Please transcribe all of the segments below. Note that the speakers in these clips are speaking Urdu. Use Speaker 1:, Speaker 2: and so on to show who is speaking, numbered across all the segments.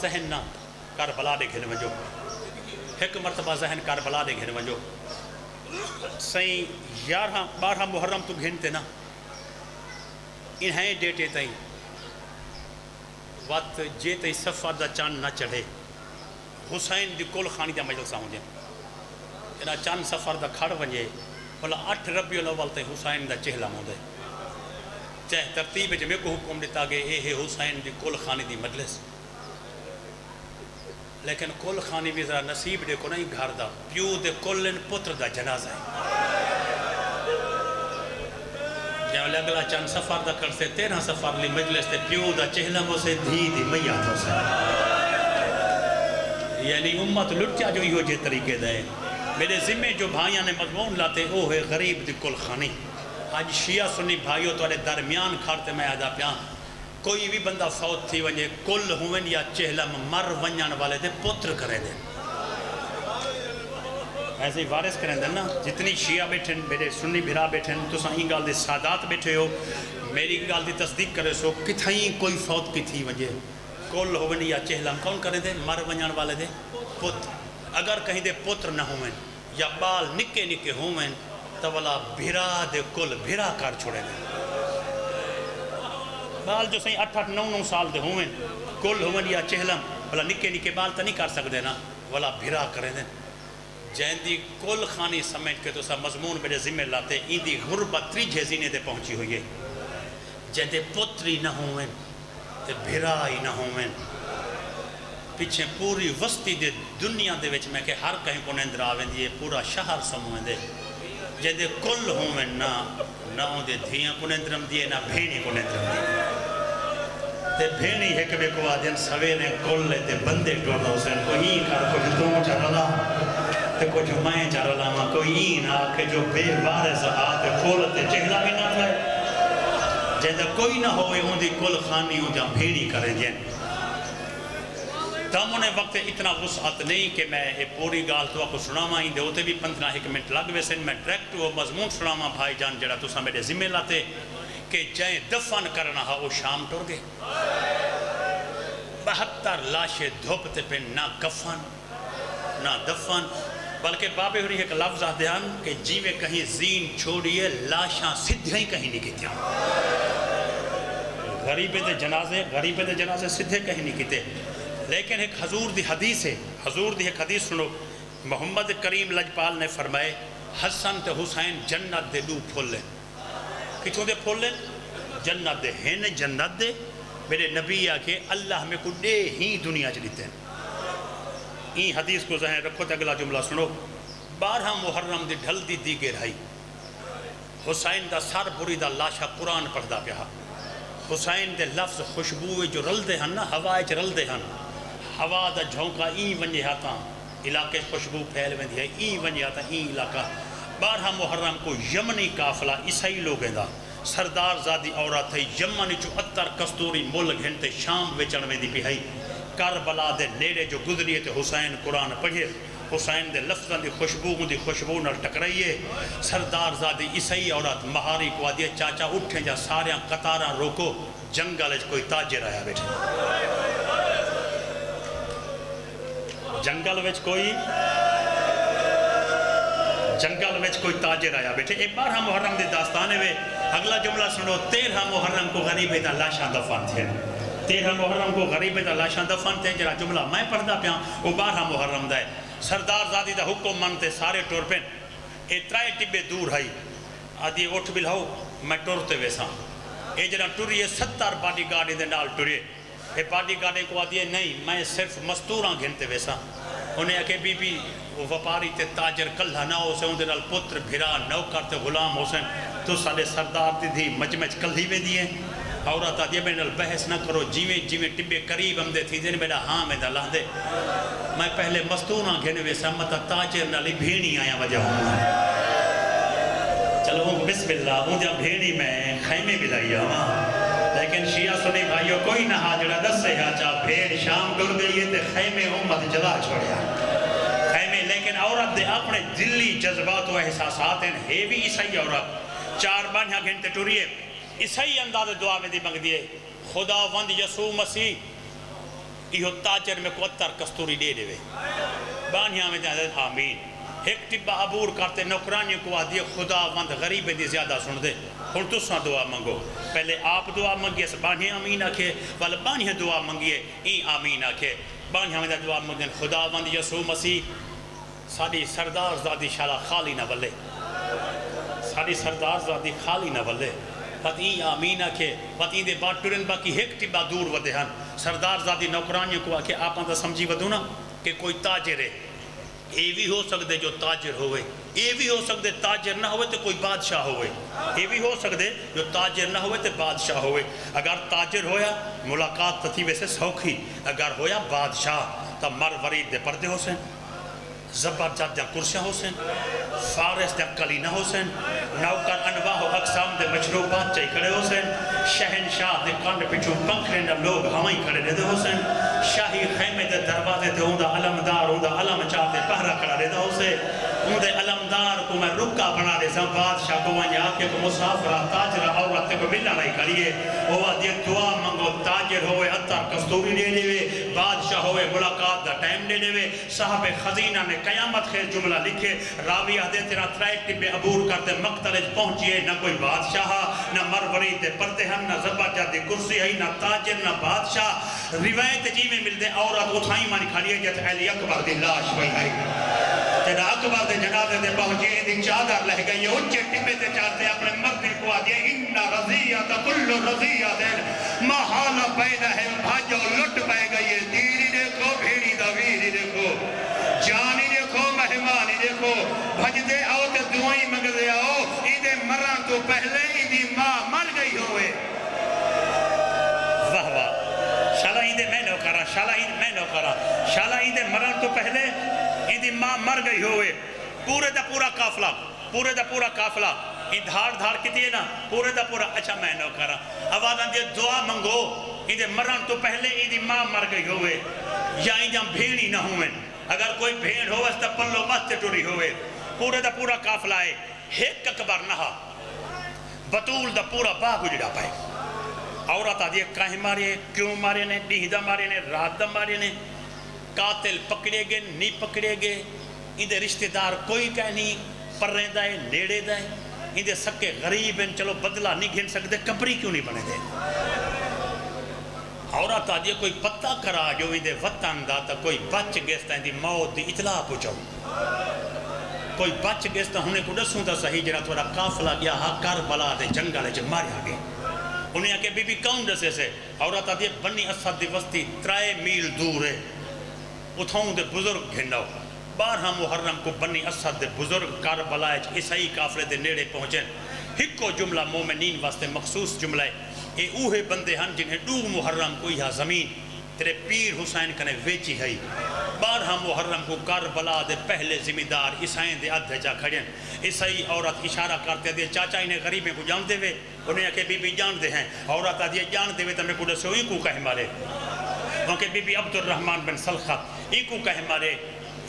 Speaker 1: ذہن نہ کربلا دے گھن وجو ایک مرتبہ ذہن کربلا دے گھن وجو سائیں 11-12 محرم تو گھنتے نا انہیں ڈیٹے تائیں وقت جے تائیں سفر دا چاند نہ چڑھے حسین دی کل خانی دا مجلسہ ہوں جائیں انہا چاند سفر دا کھڑ ونجے بھلا 8 ربیع الاول تائیں حسین دا چہلہ ہوں دے چاہے ترتیب جمعے کو حکم دیتا گئے اے حسین دی کل خانی دی مجلس لیکن کل خانی بھی ذرا نصیب دے کو نہیں گھر دا پیو دے کلن پتر دا جنازہ ہے جہاں لگلا چند سفر دا کر سے 13 سفر لی مجلس تے پیو دا چہلموں سے دھی دی میاتوں سے یعنی امت لٹیا جو یہ جے طریقے دے میرے ذمہ جو بھائیاں نے مضمون لاتے وہ ہے غریب دی کل خانی آج شیعہ سنی بھائیوں تو درمیان کھارتے میں آدھا پیان کوئی بھی بندہ فوت تھی ونجے کل ہوئن یا چہلم مر ونجان والے دے پتر کرے دے ایسے ہی وارث کریں دے نا جتنی شیعہ بیٹھیں میرے سنی بھرا بیٹھیں تو سائیں گال دے سادات بیٹھے ہو میری گال دی تصدیق کرے سو کتھائیں کوئی فوت کی تھی ونجے کل ہوئن یا چہلم کون کرے دے مر ونجان والے دے پتر اگر کہیں دے پتر نہ ہوئن یا بال نکے نکے ہوئن تو والا بھرا دے کل بھرا کر چھوڑے دے بال جو سہیں 8-9 سال دے ہوئیں کل ہوئیں یا چہلم بلا نکے نکے بال تا نہیں کر سکتے نا والا بھرا کریں دیں جہاں دی کل خانی سمیٹ کے تو سا مضمون میرے ذمہ لاتے این دی غربت 3 جہزینے دے پہنچی ہوئی ہے جہاں دے پتری نہ ہوئیں تے بھرائی نہ ہوئیں پیچھے پوری وسطی دے دنیا دے وچ میں کہ ہر کہیں کو نیندر آویں دیئے پورا شہر سمویں دے جہاں دے کل ہوئیں نہ ہوں دے دھیاں کو نیندرم دیئے نہ بھینی کو نیندرم دیئے تے بھینی ایک بے کو آدھیں سویرے کلے تے بندے ٹوڑا حسین کوئی ہی کار کچھ دوں چرلا تے کچھ میں چرلا ماں کوئی ہی نہ آکے جو بے وارث آتے کھولتے چہلا بھی نہ تھے جہاں کوئی نہ ہوئے ہوں دی کل خانی ہوں جہاں بھینی کریں جائیں تم انہیں وقت اتنا وسعت نہیں کہ میں پوری گال تو آپ کو سناما ہی دے ہوتے بھی 15 منٹ لگ ویسے میں ڈریکٹ وہ مضمون سناما بھائی جان جڑا تو سا میرے ذمہ لاتے کہ جائیں دفن کرنا ہا وہ شام ٹور گئے 72 لاشے دھوپتے پہ نہ کفن نہ دفن بلکہ بابے ہوئی ایک لفظ آدھیان کہ جیوے کہیں زین چھوڑیے لاشاں سدھے ہی کہیں نہیں کیتے غریبے دے جنازے سدھے کہیں نہیں کیتے لیکن ایک حضور دی حدیث ہے حضور دی ایک حدیث سنو محمد کریم لجپال نے فرمائے حسن تے حسین جنت دے دو پھول لیں کچھوں دے پھول لیں جنت دے ہیں جنت دے میرے نبی آکے اللہ میں کو دے ہی دنیا چلیتے ہیں این حدیث کو ذہن رکھو تے اگلا جملہ سنو 12 محرم دے ڈھل دی دیگے رہائی حسین دا سر بری دا لاشا قرآن پڑھ دا پیا حسین دے لفظ خوشبوئے جو رل دے ہن نا ہوائے چ رل دے ہن ہوا دا جھونکا این ونجے ہاتا علاقے خوشبو پھیل ویندی ہے این ونجے ہاتا این علاقہ 12 محرم کو یمنی قافلہ عیسائی لوگیں دا سردار زادی عورت ہے یمنی جو اتر کستوری مل گھنٹے شام وچن ویندی پی ہے کربلا دے نیڑے جو گزریے تے حسین قرآن پڑھے حسین دے لفظاں دی خوشبو نال ٹکرائیے سردار زادی عیسائی عورت مہاری کو آدھے چاچا اٹھیں جا ساریاں قطاراں روکو جنگل وچ کوئی تاجر آیا بیٹھے جنگل وچ کوئی تاجر آیا بیٹھے ایک 12 محرم دے داستانے وے اگلا جملہ سنو 13 محرم کو غریبے دا لاشاں دفن تھے 13 محرم کو غریبے دا لاشاں دفن تھے جرا جملہ میں پڑھدا پیاں وہ 12 محرم دا ہے سردار زادی دا حکم منتے سارے ٹور پین اے 3 ٹبے دور ہائی آدھی اٹھ بلہو میں ٹورتے ویسا اے جرا ٹوریے 70 باڈی گارڈ دے نال ٹوریے اے باڈی گارڈ کو آدھی نہیں میں صرف مستوراں گھنتے ویسا انہیں کہ بی بی وپاری تے تاجر کلہ نہ ہو سے ان دنال پتر بھرا نوکر تے غلام ہو سے تو سالے سردار دی مجمج کلہی میں دیئے عورت آدھے میں نال بحث نہ کرو جیویں ٹبے قریب ہم دے تھی دن میرا ہاں میں دا لہ دے میں پہلے مستوراں گھنے ویسا متا تاجر نالی بھینی آیا وجہ ہوں چلو بسم اللہ ہوں جب بھینی میں خیمے بھی لگی ہوں لیکن شیعہ سنی بھائیو کوئی نہ حاجرہ دس سے ہاچا بھیڑ شام ڈر گئی ہے تے خیمے امت جلا چھوڑیا خیمے لیکن عورت دے اپنے دلی جذبات و احساسات ہیں ہے بھی عیسائی عورت 4 بانیاں گھنٹے ٹوریے عیسائی انداز دعا میں دی مانگ دیئے خدا وند یسوع مسیح یہ تاجر میں کو اتر کستوری دے دے بانیاں میں جاندے آمین ایک ٹبا عبور کرتے نوکرانیوں کو آدھی خدا وند غریب دی زیادہ سن دے اور تساں دعا منگو پہلے آپ دعا منگیے بانیاں آمین آکھے والا بانیاں دعا منگیے این آمین آکھے بانیاں میں دعا منگیں خدا وند یسوع مسیح ساری سردار زادی شالا خالی نہ ولے ساری سردار زادی خالی نہ ولے پت این آمین آکھے پت این دے بات ٹرن باقی ایک ٹبا دور ودے ہن سردار زادی نوکرانیوں کو آکھے آپ اندھا سمجھی ودو نا کہ کوئی تاجر ہے یہ بھی ہو سکتے جو تاجر ہوئے یہ بھی ہو سکتے تاجر نہ ہوئے تو کوئی بادشاہ ہوئے یہ بھی ہو سکتے جو تاجر نہ ہوئے تو بادشاہ ہوئے اگر تاجر ہویا ملاقات تھی ویسے سوکھی اگر ہویا بادشاہ تو مر ورید دے پردے حسین زبردست دے کرسیاں حسین فارس دے کلینہ حسین نوکر انواع و اقسام دے مشروبات چاہی کھڑے حسین شہنشاہ دے کانڈ پچھو پنکھرے نہ لوگ ہمیں کھڑے دے حسین شاہی خیمے دے دروازے دے ہوندہ علمدار ہوندہ علم چاہتے پہرہ کھڑا دے حسین ہوندے علمدار کو میں رکا بنا دے سن بادشاہ کو ونیا کہ کو مسافرہ تاجرہ عورت کو ملنا نہیں کریے ہوا دے دعا منگو تاجر ہوئے اتر کستوری دے دے بادشاہ ہوئے ملاقات دا ٹائم دے دے صاحب خزینہ نے قیامت خیر جملہ لکھے راوی آدھے تیرا ترائیٹی پہ عبور کرتے مقتلج پہنچیے نہ کوئی بادشاہ نہ مروری دے پردے ہم نہ زبردست دے کرسی ہے نہ تاجر نہ بادشاہ روایت جی میں ملتے عورت اٹھائی مانی کھڑی ہے جت علی اکبر دی لاش وہی ہے تیرا اکبر دے جنازے دے پہنچے دی چادر لہ گئی ہے اچھے ٹپے تے چاہتے اپنے مردے کو آدھے انہ رضیت کل رضیت محالہ پیدا ہے بھاجو لٹ پہ گئی ہے دیری دیکھو بھیڑی دا ویری دیکھو جانی دیکھو مہمانی دیکھو بھج دے آؤ تے دعائیں مگ دے آؤ ایدے مران تو پہلے ایدی ماں مر گئی ہوئے واہ واہ شالا ایدے میں نو کرا شالا ایدے میں نو کرا شالا ایدے مران تو پہلے ایدی ماں مر گئی ہوئے پورے دا پورا کافلہ این دھار دھار کتی ہے نا پورے دا پورا اچھا میں نو کرا آوازاں دے دعا منگو ایدے مران تو پہلے ایدی ماں مر گئی ہوئے یا ایداں بھیڑی نہ ہوئے اگر کوئی بھیڑ ہوئے اس تا پلو مست ٹوری ہوئے پورے دا پورا کافلہ ہے ایک اکبر نہا بطول دا پورا باغ اجڑا پائے عورت آدھی کہیں مارے کیوں مارے نے دیہدہ مارے نے رات دا مارے نے قاتل پکڑے گے نہیں پکڑے گے اندے رشتہ دار کوئی کہیں نہیں پر رہندہ ہے نیڑے دا ہے اندے سکے غریب ہیں چلو بدلہ نہیں گھن سکتے کبری کیوں نہیں بنے دے عورت آدھی کوئی پتہ کرا جو اندے وطن دا تا کوئی بچ گیستا اندی موت دی اطلاع پوچھو کوئی بچ گیستا ہونے کو دسوں دا صحیح جنہ تھوڑا کافلہ گیا ہاں کربلا دے جنگل جب ماریا گئے انہیں آکے بی بی کون دسے سے عورت آدھی بنی اسد دی وستی 3 میل دور ہے اتھاؤں دے بزرگ گھنڈاؤ 12 محرم کو بنی اسد دے بزرگ کربلا عیسائی کافلے دے نیڑے پہنچیں ہکو جملہ مومنین واسطے مخصوص جملہ ہے یہ اوہے بندے ہن جنہیں 2 محرم کو یہاں زمین تیرے پیر حسین کنے ویچی ہے 12 محرم کو کربلا دے پہلے ذمہ دار عیسائیں دے ادھے جا کھڑیں عیسائی عورت اشارہ کرتے دے چاچا انہیں غریبیں کو جان دے وے انہیں آکے بی بی جان دے ہیں عورت آدھی جان دے وے تو میں کو دسو ہی کو کہے مارے وہاں کے بی بی عبد الرحمن بن سلخت ای کو کہے مارے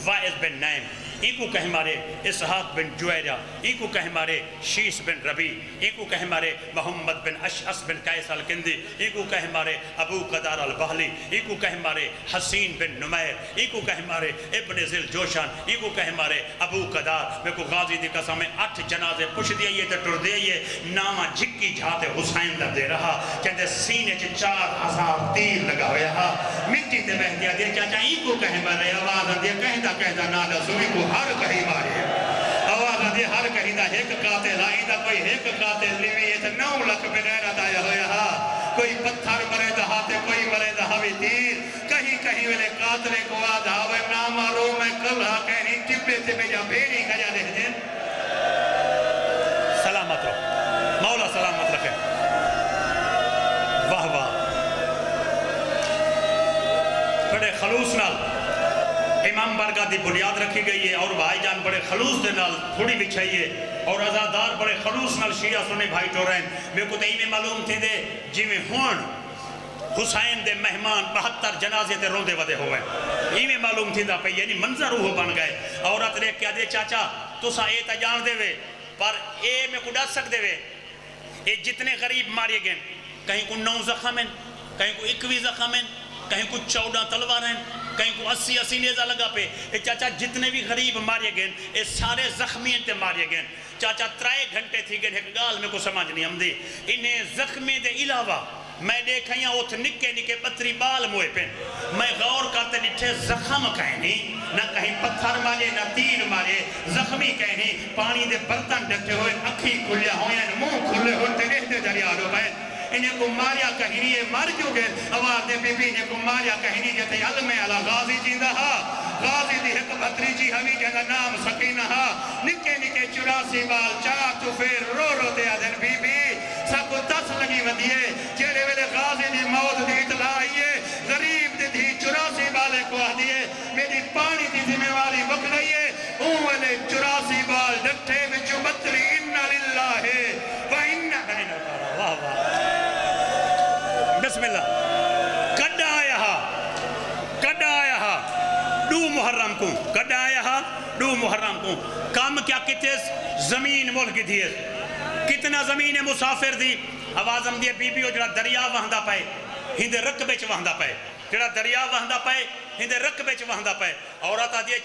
Speaker 1: وائز بن نائم ای کو کہے مارے اسحاق بن جویرہ ای کو کہے مارے شیش بن ربی ای کو کہے مارے محمد بن اشعث بن قیس الکندی ای کو کہے مارے ابو قدار البہلی ای کو کہے مارے حسین بن نمیر ای کو کہے مارے ابن ذل جوشان ای کو کہے مارے ابو قدار میں کو غازی دی قسم میں 8 جنازے پوچھ دیا یہ تے ٹر دیا یہ نامہ جھکی جھاتے حسین دا دے رہا کہتے سینے چ 4000 تیر لگا ہویا ہا مٹی تے بہ دیا دے چاچا ای کو کہے مارے آواز دے کہدا نادا سوئی کو ہر کہیں مارے آواز دے ہر کہیں دا ایک قاتل آئی دا کوئی ایک قاتل لیوی یہ 9 لکھ میں غیرت آیا ہویا ہا کوئی پتھر مرے دا ہاتے کوئی مرے دا ہوئی تیر کہیں ویلے قاتلے کو آدھا ہوئے نامارو میں کل ہا کہنی ٹپے تے میں جا بھیڑی کھجا دے دیں سلامت رہو مولا سلامت رکھے واہ واہ بڑے خلوص نال امام بارگاہ دی بنیاد رکھی گئی ہے اور بھائی جان بڑے خلوص دے نال تھوڑی بچھائیے اور ازادار بڑے خلوص نال شیعہ سنے بھائی ٹورین میں کو تئی میں معلوم تھی دے جی میں ہون حسین دے مہمان 72 جنازے تے روندے ودے ہوئے ای میں معلوم تھی دا پہ یعنی منظر روح بن گئے عورت نے کیا دے چاچا تو سا اے تا جان دے وے پر اے میں کو ڈس سک دے وے اے جتنے غریب مارے گئے کہیں کو 9 زخم ہیں کہیں کو 21 زخم ہیں کہیں کو 14 تلوار ہیں، کہیں کو 80 نیزہ لگا پہ. اے چاچا جتنے بھی غریب مارے گئے اے سارے زخمین تے مارے گئے. چاچا 3 گھنٹے تھی گئے، ایک گال میں کو سمجھ نہیں آمدی. انہیں زخمی دے علاوہ میں دیکھیں اوتھ نکے نکے پتری بال موئے پہ. میں غور کرتے ڈٹھے زخم کہیں نہیں، نہ کہیں پتھر مارے نہ تیر مارے، زخمی کہیں نہیں. پانی دے برتن ڈٹھے ہوئے، اکھی کھلیا ہوئے، منہ کھلے ہوئے تے رہتے دریا رو گئے. انہیں کو ماریا کہیں نہیں، یہ مر جو گئے. آواز دے بی بی نے کو ماریا کہیں نہیں جتے علم علا غازی جی دہا. غازی دی ایک بھتری جی ہمیں جہاں نام سکینہ ہا. نکے نکے 84 بال چار تو پھر رو رو دے آدھن بی بی سب کو 10 لگی ودیے. چیرے ویلے غازی دی موت دی اطلاع آئیے، غریب دی دی 84 بالے کو آدھیے میری پانی دی ذمہ واری بک لئیے. اون والے 84 بال ڈٹھے وچو بطری انہا للہ و انہا کہنا کرا. واہ واہ بسم اللہ. کڈ آیا ہا 2 محرم کو، کڈ آیا ہا 2 محرم کو. کام کیا کتے زمین ملک دیئے، کتنا زمین مسافر دی. آوازم دیئے بی بی جڑا دریا وہندہ پائے ہندے رقبے چ وہندہ پائے، جڑا دریا وہندہ پائے ہندے رقبے چ وہندہ پائے. عورت دیئے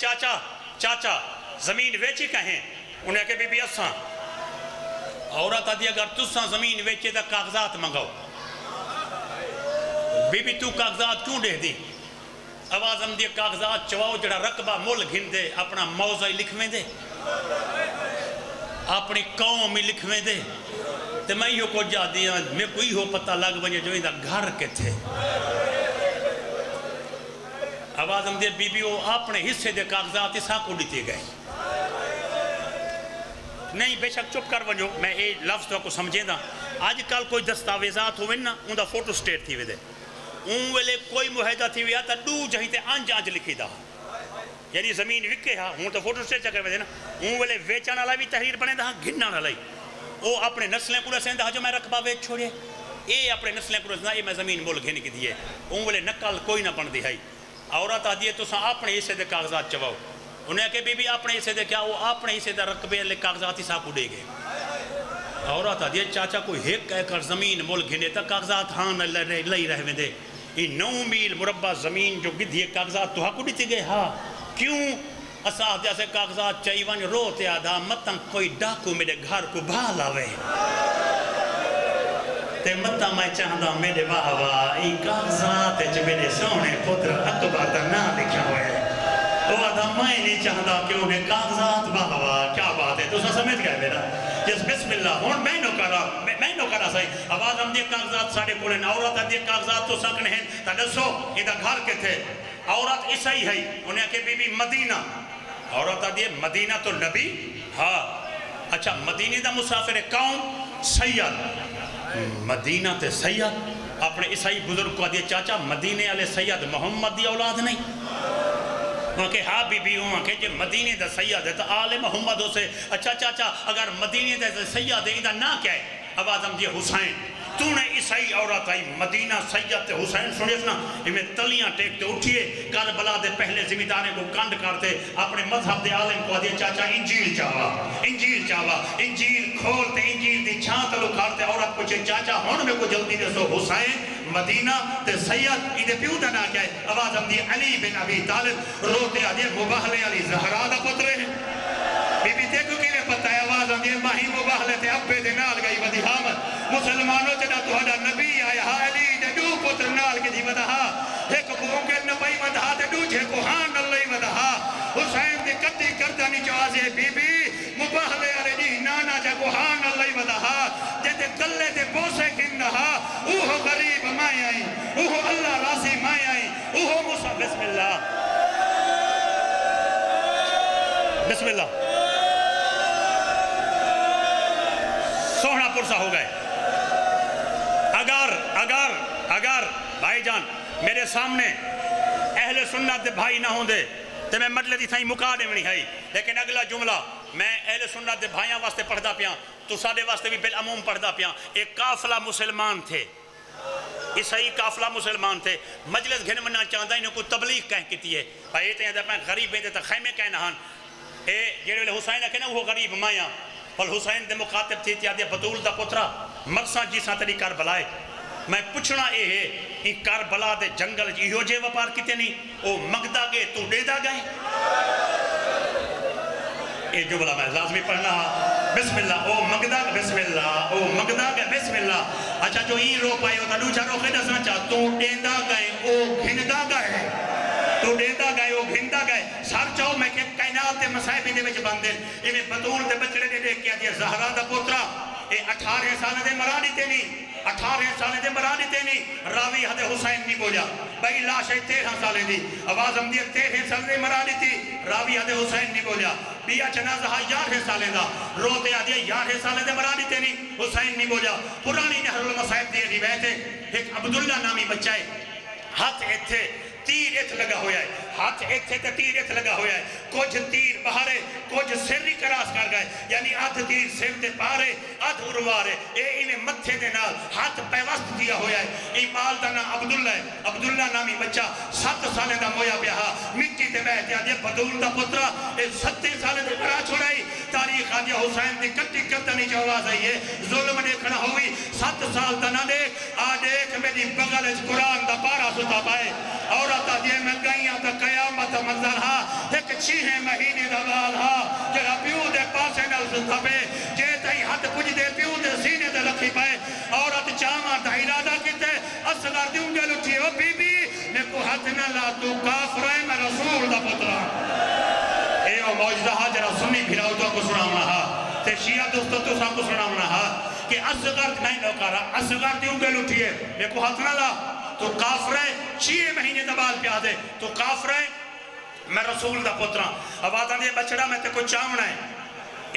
Speaker 1: چاچا زمین ویچی کہیں. انہیں کہ بی بی اساں. عورت دیئے اگر تساں زمین ویچے دا کاغذات منگاؤ. بی بی تو کاغذات کیوں دے دی؟ آوازم دیئے کاغذات چواؤ جڑا رقبہ مل گھن دے، اپنا موضع لکھویں دے، اپنی قوم لکھویں دے. تے میں ہی کو جا دیا میں کوئی ہو پتہ لگ بجے جو اندہ گھر کے تھے. آوازم دیئے بی بی وہ اپنے حصے دے کاغذات اسا کو دیتے گئے. نہیں بے شک چپ کر ونجو، میں اے لفظ تو کو سمجھیں دا. آج کل کوئی دستاویزات ہوئے نا ان دا فوٹو سٹیٹ تھی وے دے. اون ویلے کوئی معاہدہ تھی ویا تا 2 جہیں تے انج لکھی دا، یعنی زمین وکے ہاں ہوں تو فوٹو سٹیٹ چکے وے دے نا. اون ویلے ویچان والا بھی تحریر بنے دا، گھننا والا ہی وہ اپنے نسلیں کو رسیں دا جو میں رقبہ ویچ چھوڑے. اے اپنے نسلیں کو رسیں دا، اے میں زمین مول گھن کی دیئے. اون ویلے نقل کوئی نہ بن دی ہے. عورت آدھیے تو ساں اپنے حصے دے کاغذات چواؤ. انہیں کہ بی بی اپنے حصے دے کیا وہ اپنے حصے دے رقبے لے کاغذات اسا کو دے گئے. عورت آدھیے چاچا کوئی ایک ایکڑ زمین مول گھنے تا کاغذات ہاں لئی رہے دے. یہ 9 میل مربع زمین جو گدھیے کاغذات تو ہاں کو دیتے گئے. ہاں کیوں؟ اساں جیسے کاغذات چاہی ون روتے آدھا متن کوئی ڈاکو میرے گھر کو بھال آوے تے متن میں چاہدہ میرے واہ واہ ای کاغذات جو میرے سونے پتر اکبر دا نہ لکھا ہوئے. وہ آدھا میں نہیں چاہدہ کہ انہیں کاغذات واہ واہ کیا بات ہے. تو سا سمجھ گئے میرا جس بسم اللہ ہون میں نو کرا سائی. آواز ہم دیئے کاغذات ساڑے کولیں، عورت دیئے کاغذات تو سکن ہیں تا دسو ادھا گھر کے تھے. عورت عیسائی ہے، انہیں کہ بی بی مدینہ. عورت دیئے مدینہ تو نبی. ہاں اچھا مدینہ دا مسافر کون؟ سید. مدینہ تے سید اپنے عیسائی بزرگ کو دیئے چاچا مدینہ علیہ سید محمد دی اولاد نہیں. وہاں کہ ہاں بی بی ہوں کہ جے مدینہ دا سید ہے تو آل محمد ہو سے. اچھا چاچا اگر مدینہ دا سید ہے ادھا نہ کیا ہے؟ آوازم جی حسین. تو نے عیسائی عورت آئی مدینہ سید تے حسین سنیس نا میں تلیاں ٹیکتے اٹھئے کربلا دے پہلے ذمہ دارے کو کانڈ کرتے اپنے مذہب دے عالم کو دے چاچا انجیل چاہوا انجیل کھولتے انجیل دی چھان تلو کھارتے. عورت پوچھے چاچا ہون میں کو جلدی دے سو حسین مدینہ تے سید ادھے پیو دا نہ کیا ہے؟ آواز ہم دی علی بن ابی طالب روتے آدھے مباہلے علی زہرا دا پترے ہیں. بی بی دیکھو کی میں پتہ ہے آواز ہم دی ماہی مباہلے تے ابے دے نال گئی ودی حامد مسلمانوں جدا تو ہڈا نبی آیا ہاں علی دے 2 پتر نال کے جی ودا ہاں ایک بھونکے نبی ودا ہاں تے دوجھے کو ہاں اللہ ودا ہاں. حسین دے کٹی کردہ نیچو آزے بی بی مباہلے علی جی نانا جا کو ہاں اللہ ودا ہاں جے تے گلے دے بوسے کن رہا اوہ غریب مائیں آئیں اوہ اللہ راسی مائیں آئیں اوہ موسیٰ. بسم اللہ بسم اللہ. سوہنا پرسا ہو گئے. اگر بھائی جان میرے سامنے اہل سنت دے بھائی نہ ہوں دے تو میں مطلب دی تھائیں مقادم نہیں ہے. لیکن اگلا جملہ میں اہل سنت دے بھائیاں واسطے پڑھدا پیاں تو ساڑے واسطے بھی بالعموم پڑھدا پیاں. ایک قافلہ مسلمان تھے، عیسائی قافلہ مسلمان تھے. مجلس گھن مننا چاہتا انہوں کو تبلیغ کہیں کیتی ہے. بھائی یہ تھے میں غریب ہیں تو خیمے کہنا ہاں اے جیڑے حسین ہے کہ نا وہ غریب مائیاں اور حسین دے مخاطب تھی تیادے بطول دا پترہ مرسان جی ساتھ لی کر بلائے. میں پوچھنا اے ہے این کربلا دے جنگل جیہو جے وپار کیتے نہیں او مگدا گئے تو ڈیدا گئے اے جملہ میں لازمی پڑھنا بسم اللہ او مگدا بسم اللہ او مگدا گئے بسم اللہ اچھا جو ای رو پائے ہوتا دوچہ رو خیدہ سانچا تو ڈیدا گئے او گھندا گئے تو ڈیدا گئے او گھندا گئے سار چاہو میں کہ کائنات دے مسائبی دے وچ باندھے انہیں بطول دے بچڑے دے دیکھ کیا دیا زہرا دا پوترا اے 18 سال دے مرانی تے نہیں 18 سال دے مرانی تے نہیں راوی حد حسین نہیں بوجا بھائی لاش ہے 13 سال دی آواز ہم دی 13 سال دے مرانی تھی راوی حد حسین نہیں بوجا بیا جنازہ 11 سال دا روتے آدھے 11 سال دے مرانی تے نہیں حسین نہیں بوجا پرانی نہر المصائب دی روایت ہے ایک عبداللہ نامی بچہ ہے ہاتھ ایتھے تیر ایتھ لگا ہویا ہے ہاتھ ایتھے تے تیر ایتھ لگا ہویا ہے کچھ تیر بہارے کچھ سر ہی کراس کر گئے یعنی آدھ تیر سر تے پارے آدھ اروارے اے انہیں متھے دے نال ہاتھ پیوست دیا ہویا ہے ای مال دا نام عبداللہ ہے عبداللہ نامی بچہ 7 سالے دا مویا بیہا مٹی تے بیٹھ دیا دیا بدول دا پترہ اے 7 سالے دے برا چھوڑائی تاریخ آدیا حسین دی کٹی کتنی جو آواز آئی ہے ظلم دیکھنا ہوئی 7 سال دا نہ دیکھ دیکھ میری بغل اس قرآن دا پارا ستا پائے عورتہ دیے میں گئیاں تا قیامت منظر ہا ایک 6 مہینے دا بال ہا جرا پیو دے پاسے نل ستا پہ جے تائی حد پوچھ دے پیو دے سینے دے رکھی پائے عورت چاہاں دا ارادہ کیتے اصغر دیوں گے لٹھی او بی بی میں کو حد نہ لا تو کافر ہے میں رسول دا پترا اے او موجزہ ہا جرا سنی پھراؤ تو کو سناؤنا ہا تے شیعہ دوستو تو سا کو سناؤنا ہا کہ اصغر نہیں نوکارا اصغر دیوں گے لٹھی ہے میں کو حد نہ لا تو کافر ہے 6 مہینے دبال پہ آدھے تو کافر ہے میں رسول دا پترا آواز آدھے بچڑا میں تے کو چاونا ہے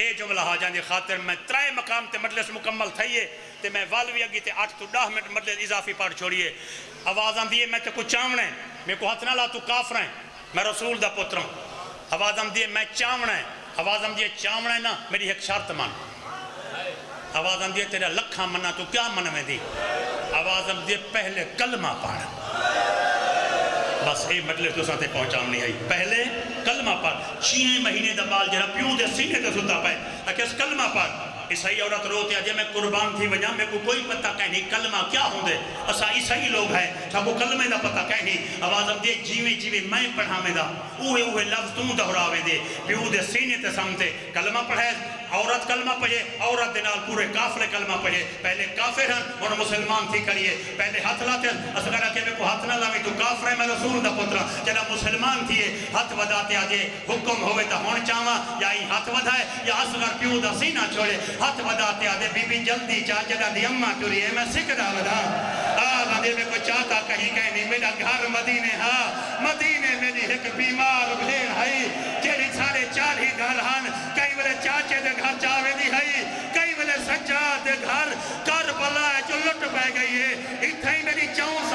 Speaker 1: اے جملہ ہا جاندے خاطر میں 3 مقام تے مجلس مکمل تھائیے تے میں والوی اگی تے 8 تو 10 منٹ مجلس اضافی پاڑ چھوڑیے آواز آدھے میں تے کو چاونا ہے میں کو ہاتھ نہ لا تو کافر ہے میں رسول دا پترا آواز آدھے میں چاونا ہے آواز آدھے چاونا ہے نا میری ایک شرط مان آواز آدھے تیرا لکھا منا تو کیا من میں دی آواز آدھے پہلے کلمہ پاڑ بس اے مجلس تو ساتھ پہنچام نہیں آئی پہلے کلمہ پاڑ 6 مہینے دا بال جرا پیوں دے سینے تے ستا پائے اکہ اس کلمہ پاڑ عیسائی عورت روتے آجے میں قربان تھی وجہ میں کو کوئی پتہ کہنی کلمہ کیا ہوں دے اسا عیسائی لوگ ہیں سا کو کلمہ دا پتہ کہنی آواز اب دے جیوے میں پڑھا میں دا اوہے لفظ توں دہراوے دے پیوں دے سینے تے سامتے کلمہ پڑھے عورت کلمہ پڑھے عورت دنال پورے کافر کلمہ پڑھے پہلے کافر ہیں اور مسلمان تھی کریے پہلے ہاتھ لاتے ہیں اصغرہ کہ میں کو ہاتھ نہ لاوی تو کافر ہے میں رسول دا پترہ جنا مسلمان تھیے ہاتھ وداتے آجے حکم ہوئے تا ہون چاہاں یا ہی ہاتھ ودائے یا اصغر پیوں دا سینہ چھوڑے ہاتھ وداتے آدھے بی بی جلدی چاہ جدہ دی اممہ ٹوری ہے میں سکرہ ودا آدھے میں کو چاہتا کہیں کہنی میرا گھر مدینے ہاں مدینے میری ایک بیمار بھیڑ ہے جیڑی سارے 4 ہی گھر ہن کئی بلے چاچے دے گھر چاہوے دی ہے کئی بلے سجاد دے گھر کربلا ہے جو لٹ پہ گئی ہے اتھائی میری 4